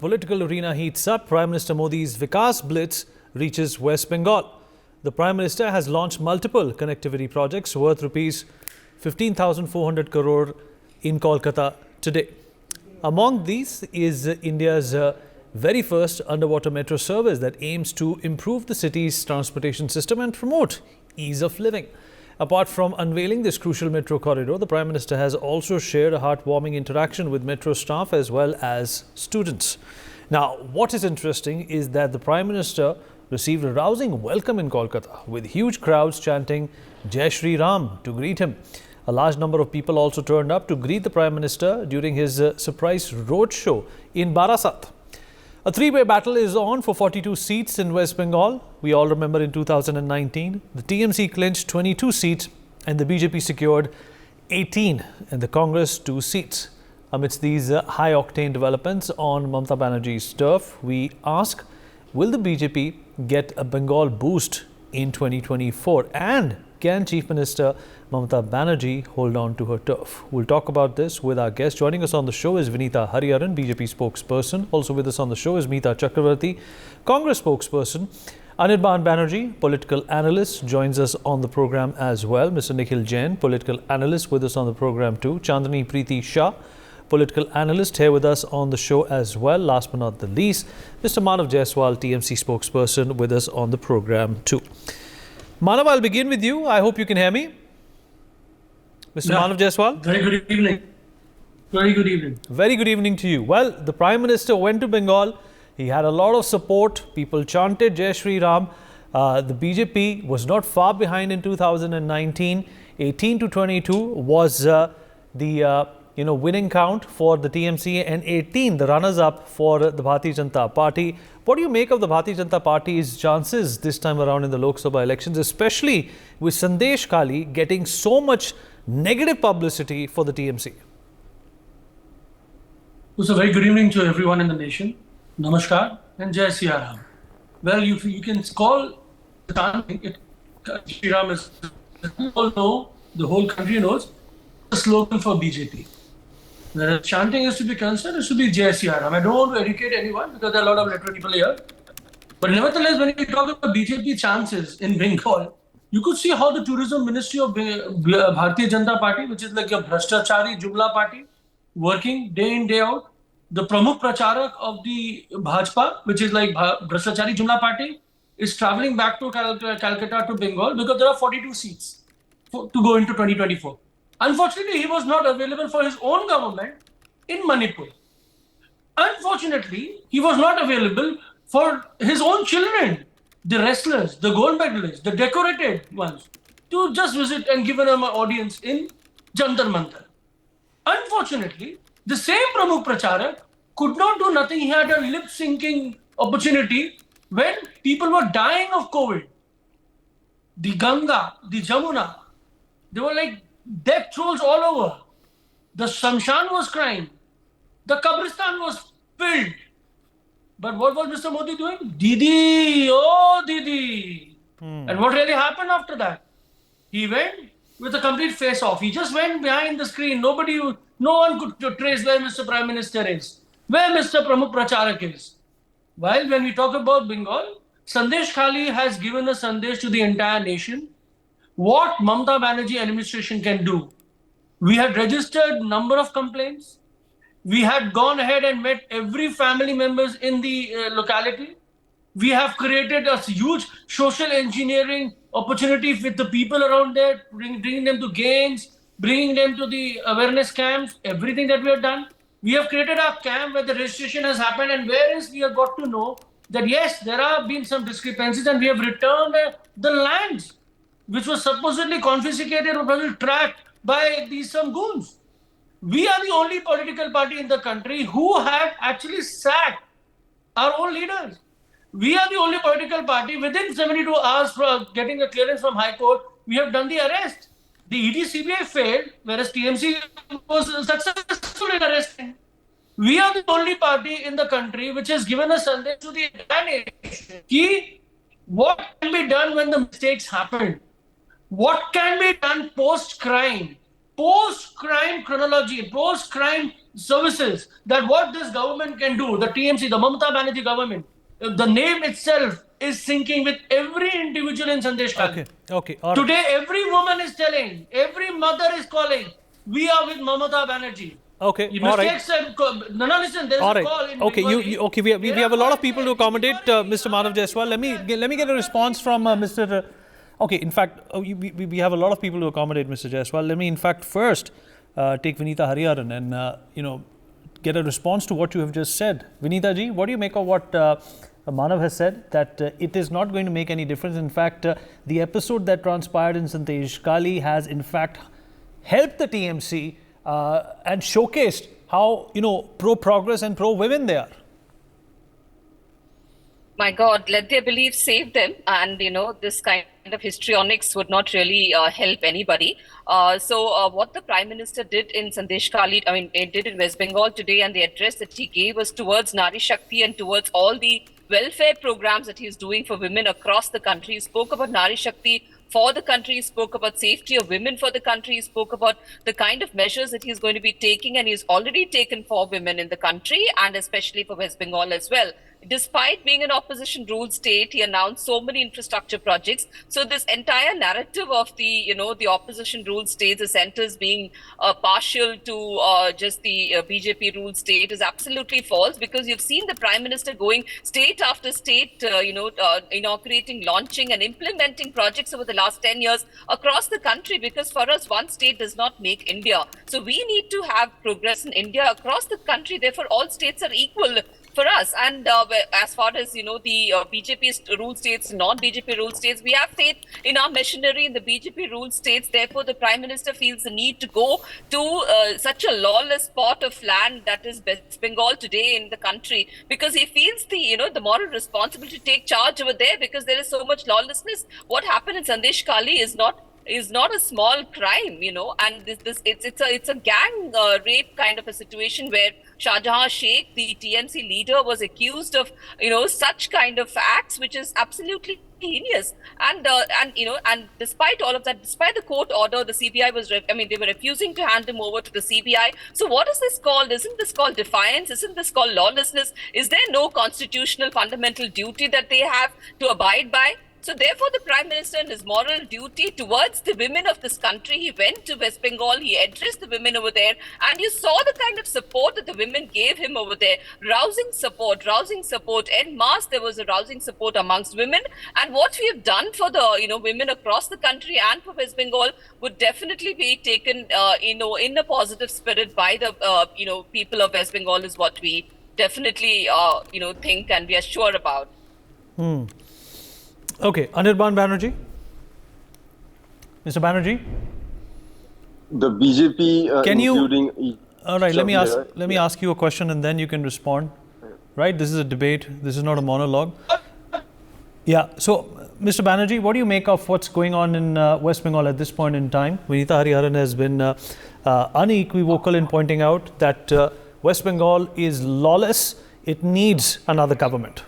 political arena heats up. Prime Minister Modi's Vikas Blitz reaches West Bengal. The Prime Minister has launched multiple connectivity projects worth rupees 15,400 crore in Kolkata today. Among these is India's very first underwater metro service that aims to improve the city's transportation system and promote ease of living. Apart from unveiling this crucial metro corridor, the Prime Minister has also shared a heartwarming interaction with metro staff as well as students. Now, what is interesting is that the Prime Minister received a rousing welcome in Kolkata, with huge crowds chanting Jai Shri Ram to greet him. A large number of people also turned up to greet the Prime Minister during his surprise roadshow in Barasat. A three-way battle is on for 42 seats in West Bengal. We all remember in 2019, the TMC clinched 22 seats and the BJP secured 18 and the Congress 2 seats. Amidst these high-octane developments on Mamata Banerjee's turf, we ask, will the BJP get a Bengal boost in 2024? And can Chief Minister Mamata Banerjee hold on to her turf? We'll talk about this with our guest. Joining us on the show is Vinita Hariharan, BJP spokesperson. Also with us on the show is Meeta Chakravarti, Congress spokesperson. Anirban Banerjee, political analyst, joins us on the program as well. Mr. Nikhil Jain, political analyst, with us on the program too. Chandani Preeti Shah, political analyst, here with us on the show as well. Last but not the least, Mr. Manav Jaiswal, TMC spokesperson, with us on the program too. Manav, I'll begin with you. I hope you can hear me. Mr. Manav Jaiswal. Very good evening. Very good evening. Very good evening to you. Well, the Prime Minister went to Bengal. He had a lot of support. People chanted Jai Shri Ram. The BJP was not far behind in 2019. 18 to 22 was the winning count for the TMC, and 18 the runners-up for the Bharatiya Janata Party. What do you make of the Bharatiya Janata Party's chances this time around in the Lok Sabha elections, especially with Sandesh Kali getting so much negative publicity for the TMC? So very good evening to everyone in the nation. Namaskar and Jai Shri Ram. Well, you can call the chanting, Shri Ram is, you all know, the whole country knows, the slogan for BJP. The chanting is to be concerned, is to be Jai Shri Ram. I don't want to educate anyone because there are a lot of literate people here. But nevertheless, when you talk about BJP chances in Bengal, you could see how the tourism ministry of Bharatiya Janata Party, which is like a Bhrashtachari Jumla party, working day in, day out. The Pramukh Pracharak of the Bhajpa, which is like Bhrashtachari Jumla party, is traveling back to Calcutta to Bengal because there are 42 seats to go into 2024. Unfortunately, he was not available for his own government in Manipur. Unfortunately, he was not available for his own children, the wrestlers, the gold medalists, the decorated ones, to just visit and give them an audience in Jantar Mantar. Unfortunately, the same Pramukh Pracharak could not do nothing. He had a lip-syncing opportunity when people were dying of COVID. The Ganga, the Jamuna, they were like death throes all over. The Shamshan was crying. The Kabristan was filled. But what was Mr. Modi doing? Didi, oh Didi. And what really happened after that? He went with a complete face-off. He just went behind the screen. No one could trace where Mr. Prime Minister is, where Mr. Pramukh Pracharak is. While when we talk about Bengal, Sandesh Kali has given a Sandesh to the entire nation. What Mamata Banerjee administration can do. We had registered number of complaints. We had gone ahead and met every family members in the locality. We have created a huge social engineering opportunity with the people around there, bringing them to games, bringing them to the awareness camps, everything that we have done. We have created a camp where the registration has happened, and whereas we have got to know that yes, there have been some discrepancies, and we have returned the lands which was supposedly confiscated or tracked by some goons. We are the only political party in the country who have actually sacked our own leaders. We are the only political party within 72 hours for getting a clearance from High Court. We have done the arrest. The ED CBI failed, whereas TMC was successful in arresting. We are the only party in the country which has given a Sandesh to the entire nation. What can be done when the mistakes happen? What can be done post-crime? Post-crime chronology, post-crime services, that what this government can do, the TMC, the Mamata Banerjee government, the name itself is syncing with every individual in Sandesh Kali. Okay, okay, all right. Today, every woman is telling, every mother is calling, we are with Mamata Banerjee. Okay, You all right. mistakes no, listen, there's All a right. call in Okay, Bengali. okay. We have a lot of people to accommodate, Mr. Manav Jaiswal. Let me get a response from Mr. Okay, in fact, we have a lot of people to accommodate, Mr. Jaiswal. Let me, in fact, first take Vinita Hariharan and get a response to what you have just said. Vinita ji, what do you make of what Manav has said, that it is not going to make any difference? In fact, the episode that transpired in Sandesh Kali has, in fact, helped the TMC and showcased how pro-progress and pro-women they are. My God, let their beliefs save them. And, this kind of histrionics would not really help anybody. So what the Prime Minister did in Sandesh Kali, it did in West Bengal today, and the address that he gave was towards Nari Shakti and towards all the welfare programs that he's doing for women across the country. He spoke about Nari Shakti for the country, he spoke about safety of women for the country, he spoke about the kind of measures that he's going to be taking, and he's already taken for women in the country and especially for West Bengal as well. Despite being an opposition ruled state, he announced so many infrastructure projects. So this entire narrative of the opposition ruled states, the centers being partial to just the BJP ruled state is absolutely false, because you've seen the Prime Minister going state after state, inaugurating, launching and implementing projects over the last 10 years across the country, because for us, one state does not make India. So we need to have progress in India across the country. Therefore, all states are equal for us. And as far as the BJP ruled states, non-BJP ruled states, we have faith in our machinery in the BJP ruled states. Therefore, the Prime Minister feels the need to go to such a lawless spot of land that is West Bengal today in the country, because he feels the moral responsibility to take charge over there, because there is so much lawlessness. What happened in Sandesh Kali is not a small crime, and it's a gang rape kind of a situation where Shahjahan Sheikh, the TMC leader, was accused of such kind of acts, which is absolutely heinous. And despite all of that, despite the court order, the CBI they were refusing to hand him over to the CBI. So what is this called? Isn't this called defiance? Isn't this called lawlessness? Is there no constitutional fundamental duty that they have to abide by? So therefore, the Prime Minister, in his moral duty towards the women of this country, he went to West Bengal, he addressed the women over there, and you saw the kind of support that the women gave him over there. Rousing support. En masse, there was a rousing support amongst women. And what we have done for the women across the country and for West Bengal would definitely be taken in a positive spirit by the people of West Bengal, is what we definitely think and we are sure about. Okay, Anirban Banerjee. Mr. Banerjee, the BJP, can you? including. All right, let me ask you a question, and then you can respond. Right, this is a debate. This is not a monologue. Yeah. So, Mr. Banerjee, what do you make of what's going on in West Bengal at this point in time? Vinita Hariharan has been unequivocal in pointing out that West Bengal is lawless. It needs another government.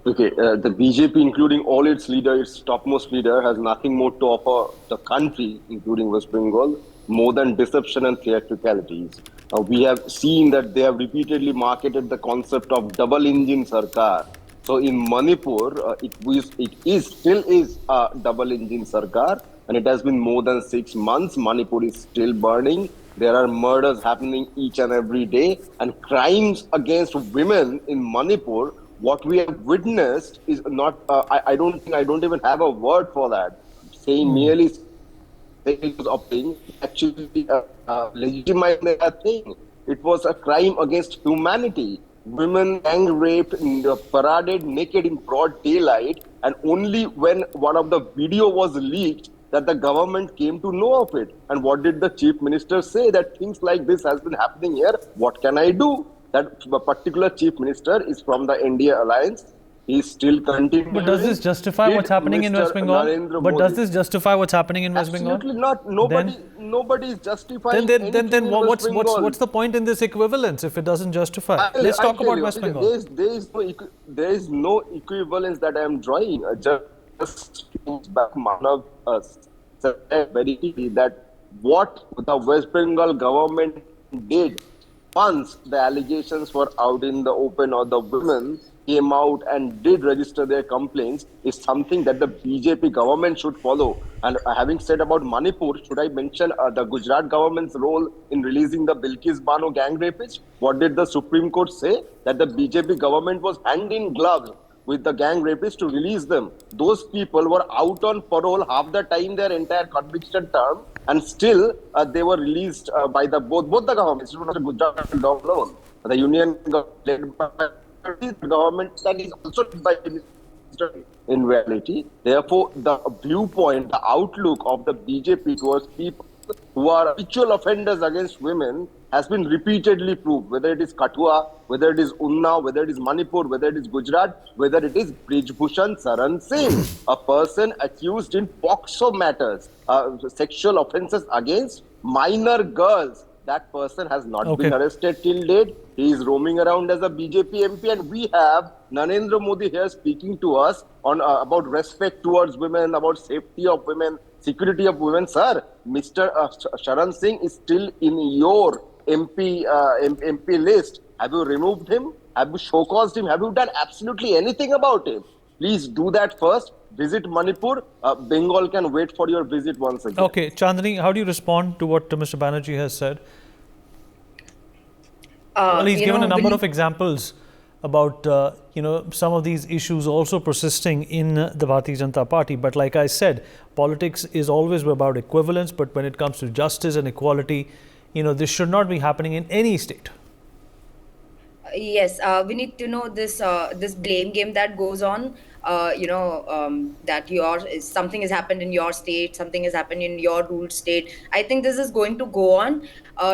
Okay, the BJP, including all its leaders, its topmost leader, has nothing more to offer the country, including West Bengal, more than deception and theatricalities. We have seen that they have repeatedly marketed the concept of double-engine sarkar. So in Manipur, it still is a double-engine sarkar, and it has been more than 6 months. Manipur is still burning. There are murders happening each and every day, and crimes against women in Manipur. What we have witnessed is not. I don't even have a word for that. Saying merely of thing actually legitimize that thing. It was a crime against humanity. Women gang raped, paraded naked in broad daylight, and only when one of the video was leaked that the government came to know of it. And what did the chief minister say? That things like this has been happening here. What can I do? That particular chief minister is from the India alliance. He is still continuing. But does this justify what's happening in West Bengal? But does this justify what's happening in West Bengal? Absolutely not. Nobody is justifying. Then what's the point in this equivalence if it doesn't justify? Let's talk about West Bengal. There is no equivalence that I am drawing. Just back Manav said very clearly that what the West Bengal government did once the allegations were out in the open or the women came out and did register their complaints is something that the BJP government should follow. And having said about Manipur, should I mention the Gujarat government's role in releasing the Bilkis Bano gang rapist? What did the Supreme Court say? That the BJP government was hand in glove with the gang rapists to release them. Those people were out on parole half the time their entire conviction term, and still they were released by the both the governments. It was not the Gujarat government alone. The union led by the government that is also led by in reality. Therefore, the viewpoint, the outlook of the BJP towards people who are habitual offenders against women has been repeatedly proved, whether it is Kathua, whether it is Unnao, whether it is Manipur, whether it is Gujarat, whether it is Brijbhushan Saran Singh, a person accused in POXO matters, sexual offences against minor girls. That person has not been arrested till date. He is roaming around as a BJP MP, and we have Narendra Modi here speaking to us on about respect towards women, about safety of women, security of women. Sir, Mr. Sharan Singh is still in your MP list. Have you removed him? Have you showcaused him? Have you done absolutely anything about him? Please do that first. Visit Manipur. Bengal can wait for your visit once again. Okay, Chandni, how do you respond to what Mr. Banerjee has said? Well, he's given a number of examples about some of these issues also persisting in the Bharatiya Janata Party. But like I said, politics is always about equivalence. But when it comes to justice and equality, this should not be happening in any state. Yes, we need to know this blame game that goes on. That something has happened in your state, something has happened in your ruled state. I think this is going to go on.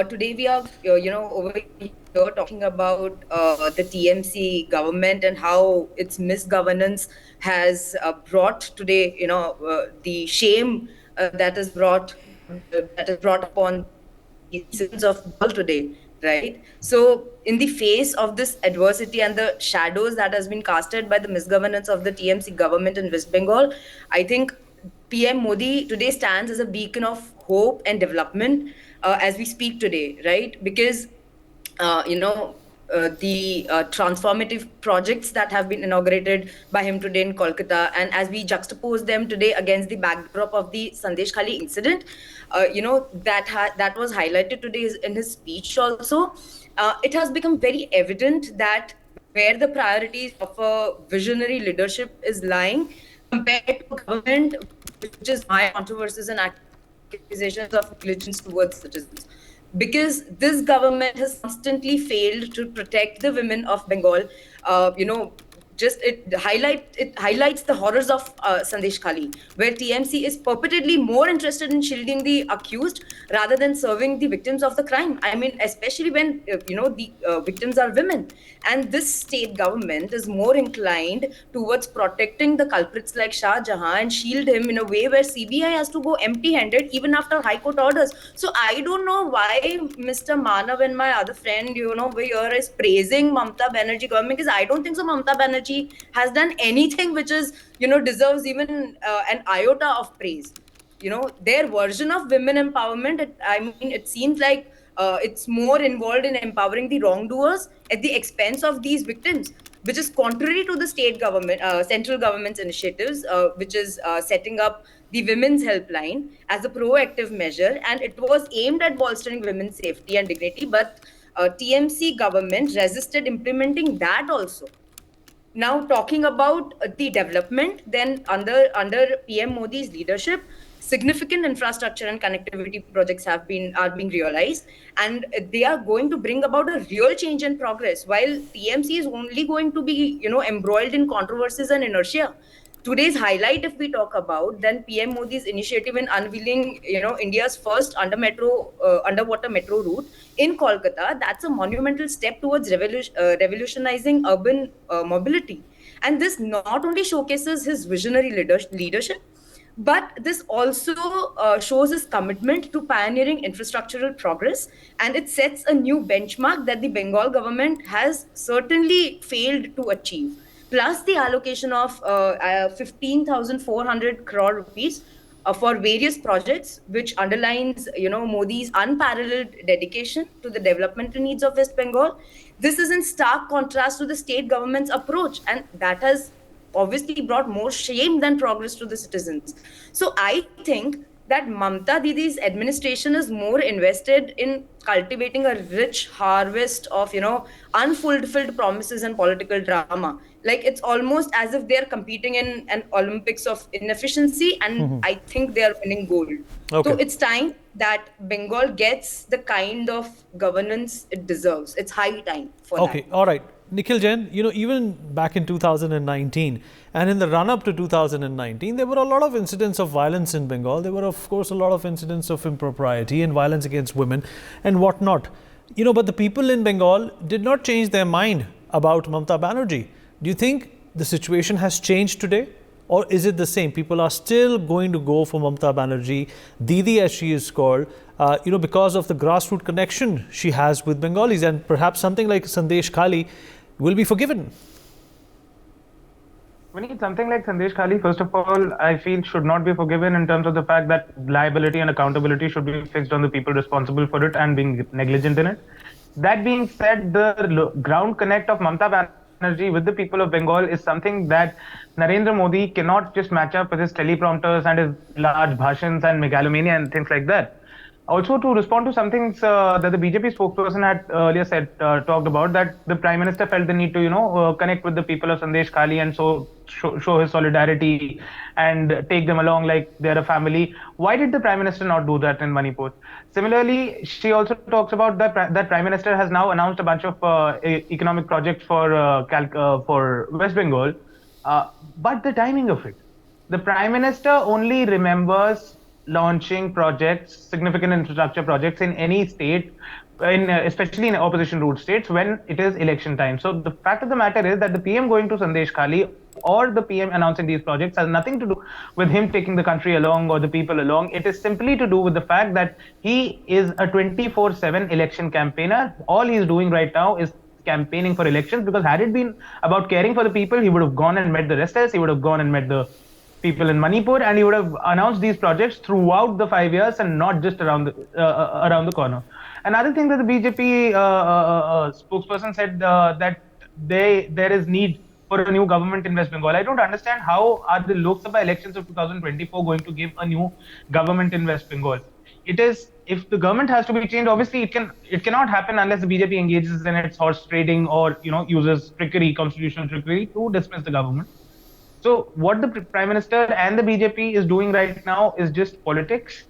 Today we are, over here talking about the TMC government and how its misgovernance has brought today, the shame that is brought upon the citizens of Bengal today. Right. So in the face of this adversity and the shadows that has been casted by the misgovernance of the TMC government in West Bengal, I think PM Modi today stands as a beacon of hope and development as we speak today. Right. Because, the transformative projects that have been inaugurated by him today in Kolkata, and as we juxtapose them today against the backdrop of the Sandesh Khali incident, that was highlighted today in his speech also. It has become very evident that where the priorities of a visionary leadership is lying compared to a government which is high controversies and accusations of negligence towards citizens. Because this government has constantly failed to protect the women of Bengal. It highlights the horrors of Sandesh Khali, where TMC is purportedly more interested in shielding the accused rather than serving the victims of the crime. I mean, especially when the victims are women, and this state government is more inclined towards protecting the culprits like Shah Jahan and shield him in a way where CBI has to go empty-handed even after High Court orders. So I don't know why Mr. Manav and my other friend, over here is praising Mamata Banerjee government, because I don't think so. Mamata Banerjee has done anything which is, deserves even an iota of praise. Their version of women empowerment, it seems like it's more involved in empowering the wrongdoers at the expense of these victims, which is contrary to the state government, central government's initiatives, which is setting up the Women's Helpline as a proactive measure, and it was aimed at bolstering women's safety and dignity, but TMC government resisted implementing that also. Now, talking about the development, then under PM Modi's leadership, significant infrastructure and connectivity projects are being realized, and they are going to bring about a real change and progress. While TMC is only going to be embroiled in controversies and inertia. Today's highlight, if we talk about, then PM Modi's initiative in unveiling, India's first underwater metro route in Kolkata, that's a monumental step towards revolutionizing urban mobility. And this not only showcases his visionary leadership, but this also shows his commitment to pioneering infrastructural progress, and it sets a new benchmark that the Bengal government has certainly failed to achieve. Plus the allocation of 15,400 crore rupees for various projects, which underlines, Modi's unparalleled dedication to the developmental needs of West Bengal. This is in stark contrast to the state government's approach, and that has obviously brought more shame than progress to the citizens. So I think that Mamta Didi's administration is more invested in cultivating a rich harvest of, unfulfilled promises and political drama. Like, it's almost as if they're competing in an Olympics of inefficiency, and I think they are winning gold. Okay. So it's time that Bengal gets the kind of governance it deserves. It's high time for that. Okay, all right. Nikhil Jain, even back in 2019 and in the run-up to 2019, there were a lot of incidents of violence in Bengal. There were, of course, a lot of incidents of impropriety and violence against women and whatnot. But the people in Bengal did not change their mind about Mamata Banerjee. Do you think the situation has changed today? Or is it the same? People are still going to go for Mamata Banerjee, Didi as she is called, because of the grassroots connection she has with Bengalis, and perhaps something like Sandesh Khali will be forgiven. We need something like Sandesh Khali, first of all, I feel should not be forgiven in terms of the fact that liability and accountability should be fixed on the people responsible for it and being negligent in it. That being said, the ground connect of Mamata Banerjee with the people of Bengal is something that Narendra Modi cannot just match up with his teleprompters and his large bhashans and megalomania and things like that. Also, to respond to some things that the BJP spokesperson had earlier talked about, that the Prime Minister felt the need to, connect with the people of Sandesh Khali and so show his solidarity and take them along like they're a family. Why did the Prime Minister not do that in Manipur? Similarly, she also talks about that Prime Minister has now announced a bunch of economic projects for West Bengal, but the timing of it. The Prime Minister only remembers launching projects, significant infrastructure projects in any state, especially in opposition ruled states, when it is election time. So the fact of the matter is that the PM going to Sandesh Khali or the PM announcing these projects has nothing to do with him taking the country along or the people along. It is simply to do with the fact that he is a 24/7 election campaigner. All he is doing right now is campaigning for elections, because had it been about caring for the people, he would have gone and met the restless, he would have gone and met the people in Manipur, and he would have announced these projects throughout the 5 years and not just around the corner. Another thing that the BJP spokesperson said, that there is need for a new government in West Bengal. I don't understand how are the Lok Sabha elections of 2024 going to give a new government in West Bengal. It is, if the government has to be changed, obviously it cannot happen unless the BJP engages in its horse trading or uses trickery, constitutional trickery to dismiss the government. So what the Prime Minister and the BJP is doing right now is just politics,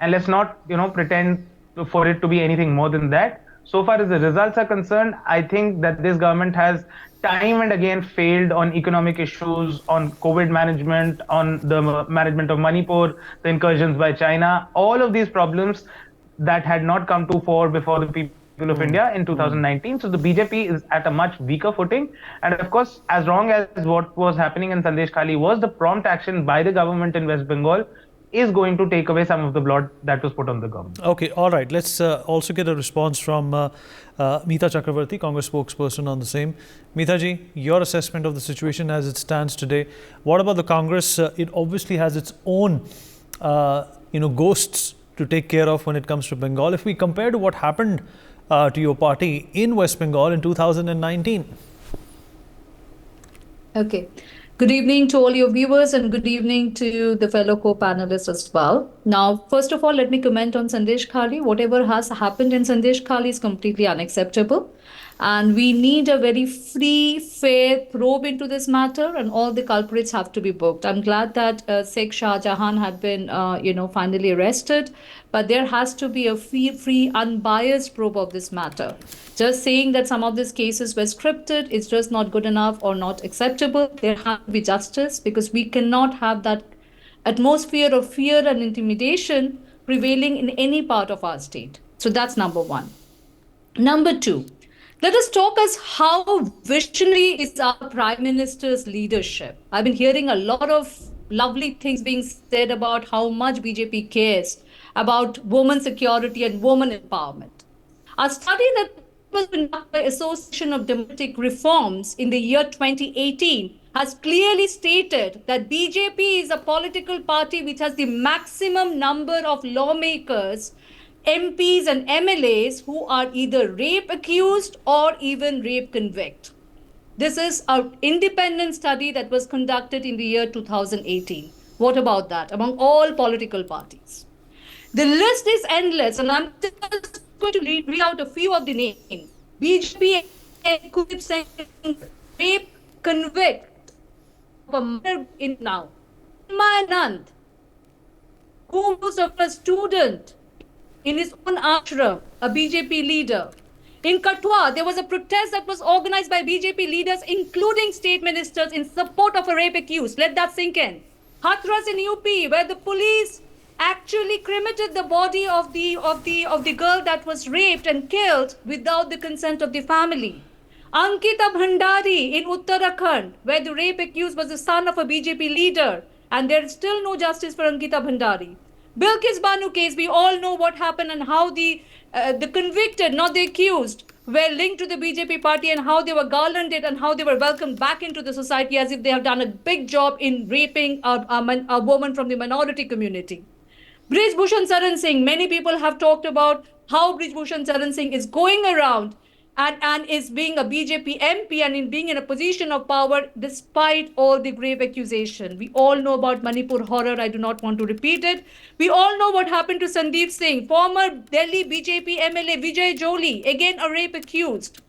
and let's not pretend for it to be anything more than that. So far as the results are concerned, I think that this government has time and again failed on economic issues, on COVID management, on the management of Manipur, the incursions by China, all of these problems that had not come to fore before the people of India in 2019. So the BJP is at a much weaker footing. And of course, as wrong as what was happening in Sandesh Khali was, the prompt action by the government in West Bengal is going to take away some of the blood that was put on the government. Okay, all right. Let's also get a response from Meeta Chakravarti, Congress spokesperson, on the same. Meeta ji, your assessment of the situation as it stands today. What about the Congress? It obviously has its own, ghosts to take care of when it comes to Bengal. If we compare to what happened to your party in West Bengal in 2019. Okay. Good evening to all your viewers, and good evening to the fellow co-panelists as well. Now, first of all, let me comment on Sandesh Khali. Whatever has happened in Sandesh Khali is completely unacceptable. And we need a very free, fair probe into this matter, and all the culprits have to be booked. I'm glad that Sheikh Shah Jahan had been, finally arrested, but there has to be a free, unbiased probe of this matter. Just saying that some of these cases were scripted is just not good enough or not acceptable. There has to be justice, because we cannot have that atmosphere of fear and intimidation prevailing in any part of our state. So that's number one. Number two, let us talk as how visionary is our Prime Minister's leadership. I've been hearing a lot of lovely things being said about how much BJP cares about women security and women empowerment. A study that was conducted by Association of Democratic Reforms in the year 2018 has clearly stated that BJP is a political party which has the maximum number of lawmakers, MPs and MLAs who are either rape accused or even rape convict. This is an independent study that was conducted in the year 2018. What about that among all political parties? The list is endless, and I'm just going to read out a few of the names. BJP equips rape convict of a murder in now. Anand, who was a student in his own ashram, a BJP leader. In Katwa, there was a protest that was organized by BJP leaders, including state ministers, in support of a rape accused. Let that sink in. Hathras in UP, where the police actually cremated the body of the girl that was raped and killed without the consent of the family. Ankita Bhandari in Uttarakhand, where the rape accused was the son of a BJP leader, and there is still no justice for Ankita Bhandari. Bilkis Banu case, we all know what happened and how the convicted, not the accused, were linked to the BJP party and how they were garlanded and how they were welcomed back into the society as if they have done a big job in raping a woman from the minority community. Brij Bhushan Saran Singh, many people have talked about how Brij Bhushan Saran Singh is going around and is being a BJP MP and in being in a position of power despite all the grave accusation. We all know about Manipur horror. I do not want to repeat it. We all know what happened to Sandeep Singh, former Delhi BJP MLA Vijay Joly, again a rape accused.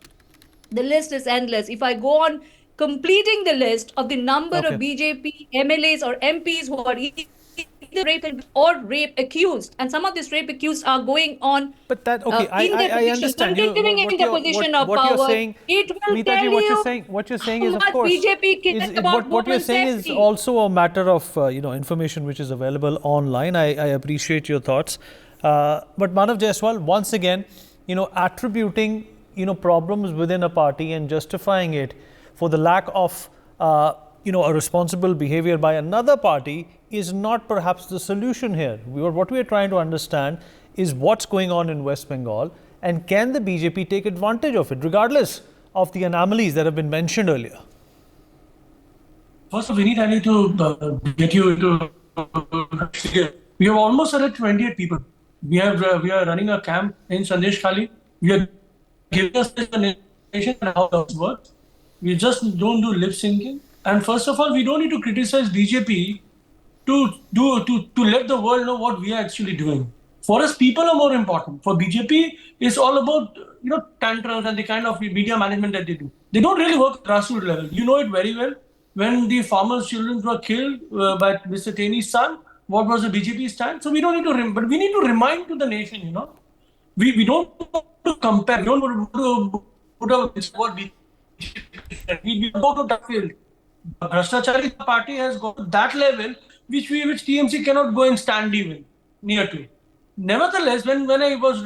The list is endless. If I go on completing the list of the number of BJP MLAs or MPs who are either rape or rape accused, and some of these rape accused are going on. But that I understand you. What you're saying, it will Meeta tell ji, you what you're saying is, of course, BJP what you're saying is also a matter of information which is available online. I appreciate your thoughts, but Manav Jaiswal, once again, attributing problems within a party and justifying it for the lack of a responsible behavior by another party is not perhaps the solution here. What we are trying to understand is what's going on in West Bengal, and can the BJP take advantage of it, regardless of the anomalies that have been mentioned earlier? First of all, I need to get you into. We have almost around 28 people. We are running a camp in Sandesh Khali. We are giving us the nation and how it works. We just don't do lip syncing. And first of all, we don't need to criticize BJP to let the world know what we are actually doing. For us, people are more important. For BJP, it's all about tantrums and the kind of media management that they do. They don't really work at grassroots level. You know it very well. When the farmers' children were killed by Mr. Taney's son, what was the BJP stand? So we don't need to, but we need to remind to the nation. We don't want to compare. We don't want to put up what BJP. We go to that field. The Bhrashtachari party has got to that level which TMC cannot go and stand even near to. Nevertheless, when I was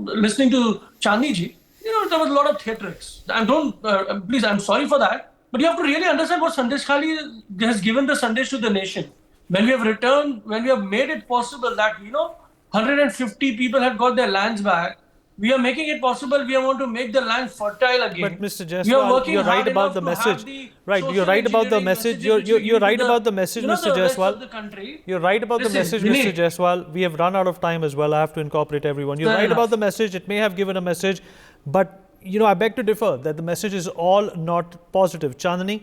listening to Chandni ji, there was a lot of theatrics. And please, I'm sorry for that, but you have to really understand what Sandesh Khali has given the Sandesh to the nation. When we have returned, when we have made it possible that 150 people have got their lands back. We are making it possible. We want to make the land fertile again. But Mr. Jaiswal, you're right about the message. Right, you're right about the message. You're right about the message, Mr. Jaiswal. You're right about the message, Mr. Jaiswal. We have run out of time as well. I have to incorporate everyone. You're right about the message. It may have given a message, but I beg to differ that the message is all not positive. Chandni,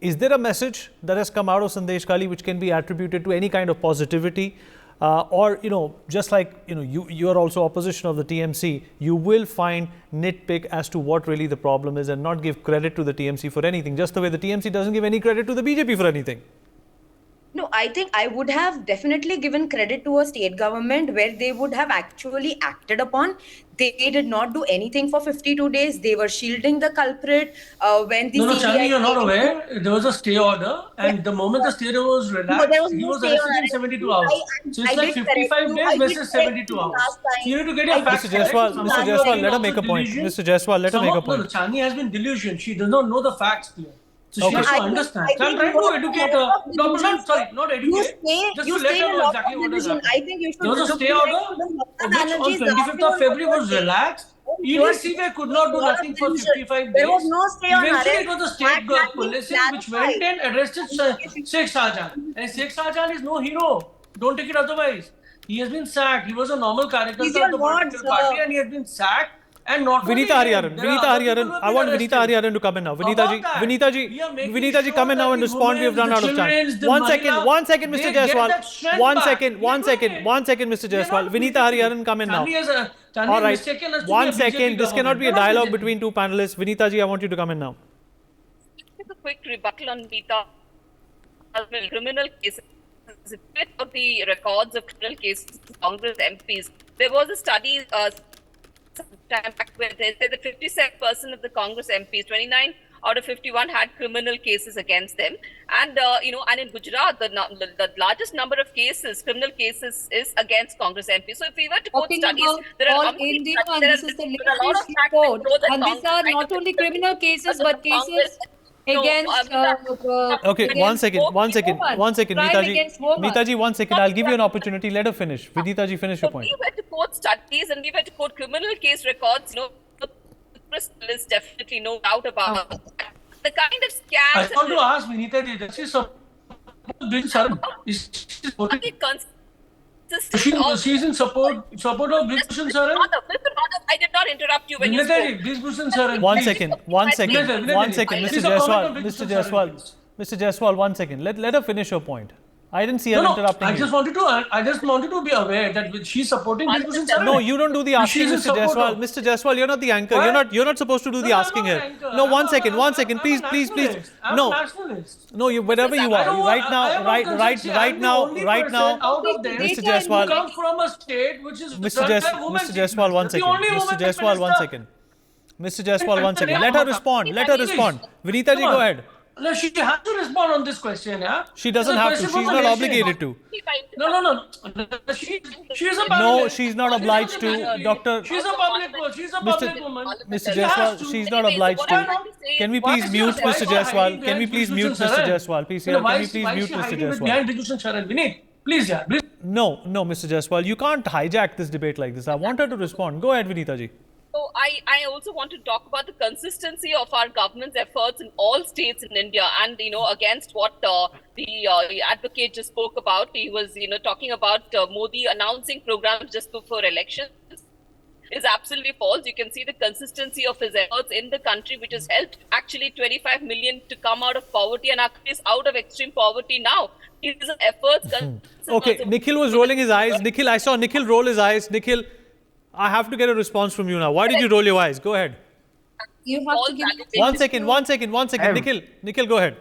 is there a message that has come out of Sandesh Khali which can be attributed to any kind of positivity? Or just like you are also opposition of the TMC, you will find nitpick as to what really the problem is and not give credit to the TMC for anything, just the way the TMC doesn't give any credit to the BJP for anything. No, I think I would have definitely given credit to a state government where they would have actually acted upon. They did not do anything for 52 days. They were shielding the culprit when the CBI... Chandni, you're not aware. There was a stay order, and the moment the stay order was relaxed, he was arrested in 72 hours. So it's like 55 days versus 72 hours. So you need to get your facts correct. Mr. Jaiswal, let her make a point. Mr. Jaiswal, let her make a point. No, Chandni has been delusioned. She does not know the facts clear. So she has to understand. So I'm trying to educate her. Not educate. Just to let her know exactly what is happening. I think you should there was a stay order, which on 25th of February was relaxed. EDCA could not do nothing for 55 days. There was no stay on Eventually, arrest. it was the state police which went and arrested Sheikh Shahjahan. And Sheikh Shahjahan is no hero. Don't take it otherwise. He has been sacked. He was a normal character of the political party and he has been sacked. And not Vinita Hariharan, I want Vinita Hariharan to come in now. Vinita ji, come in now and respond. We have run out of time. One second, Mr. Jaiswal. One second, Mr. Jaiswal. Vinita Hariharan, come in now. All right. 1 second. This cannot be a dialogue between two panelists. Vinita ji, I want you to come in now. Just a quick rebuttal on Vinita. Criminal cases. Of the records of criminal cases of Congress MPs, there was a study some time back where they said that 57% of the Congress MPs, 29 out of 51 had criminal cases against them. And, and in Gujarat, the largest number of cases, criminal cases, is against Congress MPs. So if we were to quote studies, there are India, and this is the latest report. And these are not only criminal cases, but cases against okay, one second, Vinita ji, 1 second. I'll give you an opportunity. Let her finish. Vinita ji, finish your point. We were to quote studies and we were to quote criminal case records. The is definitely no doubt about the kind of scams. I want to ask Vinita ji, does she support British Sharan? She's in support of British Sharan? I did not interrupt you when you spoke. One second, Mr. Jaiswal, 1 second. Let her finish her point. I didn't see her interrupting. I just wanted to be aware that she's supporting British Sharan. No, you don't do the asking, Mr. Jaiswal. Mr. Jaiswal, you're not the anchor. You're not supposed to do the asking here. No, 1 second. Please. No, whatever you are. Right now. Mr. Jaiswal. Come from a state which is Mr. Jaiswal, 1 second. Mr. Jaiswal, 1 second. Let her respond. Vinita ji, go ahead. No, she has to respond on this question, yeah? She doesn't have to. She's not obligated to. No. She is a public. No, she's not obliged to. Doctor. She's a public woman. Mr. Jaiswal, she's not obliged to. Can we please mute Mr. Jaiswal? Can we please mute Mr. Jaiswal? Please, can we please mute Mr. Jaiswal? Please, yeah. No, Mr. Jaiswal, you can't hijack this debate like this. I want her to respond. Go ahead, Vinita ji. So I also want to talk about the consistency of our government's efforts in all states in India, and against what the advocate just spoke about. He was talking about Modi announcing programs just before elections. Is absolutely false. You can see the consistency of his efforts in the country, which has helped actually 25 million to come out of poverty and actually is out of extreme poverty now. His efforts. Okay, Nikhil was rolling his eyes. I saw Nikhil roll his eyes. Nikhil, I have to get a response from you now. Why did you roll your eyes? Go ahead. You have to give 1 second. Nikhil, go ahead.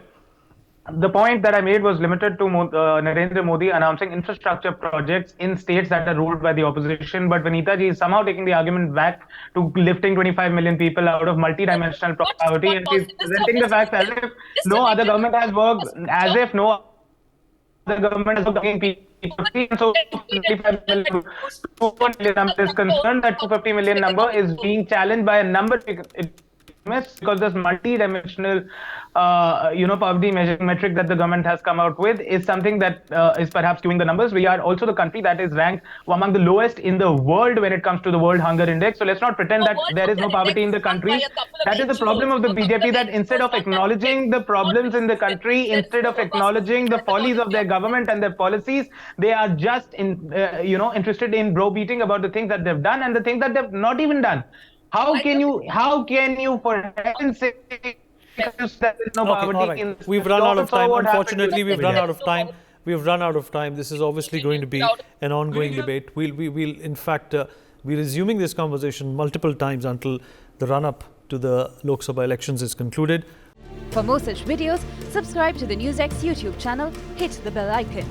The point that I made was limited to Narendra Modi announcing infrastructure projects in states that are ruled by the opposition. But Vinita ji is somehow taking the argument back to lifting 25 million people out of multi-dimensional poverty, and she's presenting the facts as if no other government has worked, as if no other government has worked people. So 25 million number is concerned. That 250 million number is being challenged by a number of economists because this multi-dimensional poverty metric that the government has come out with is something that is perhaps skewing the numbers. We are also the country that is ranked among the lowest in the world when it comes to the World Hunger Index. So let's not pretend that there is no poverty in the country. That is the problem of the BJP, that instead of acknowledging the problems in the country, instead of acknowledging the follies of their government and their policies, they are just interested in browbeating about the things that they've done and the things that they've not even done. How can you for heaven's sake, We've run out of time. Unfortunately, we've run out of time. This is obviously going to be an ongoing debate. We'll in fact be resuming this conversation multiple times until the run-up to the Lok Sabha elections is concluded. For more such videos, subscribe to the NewsX YouTube channel, hit the bell icon.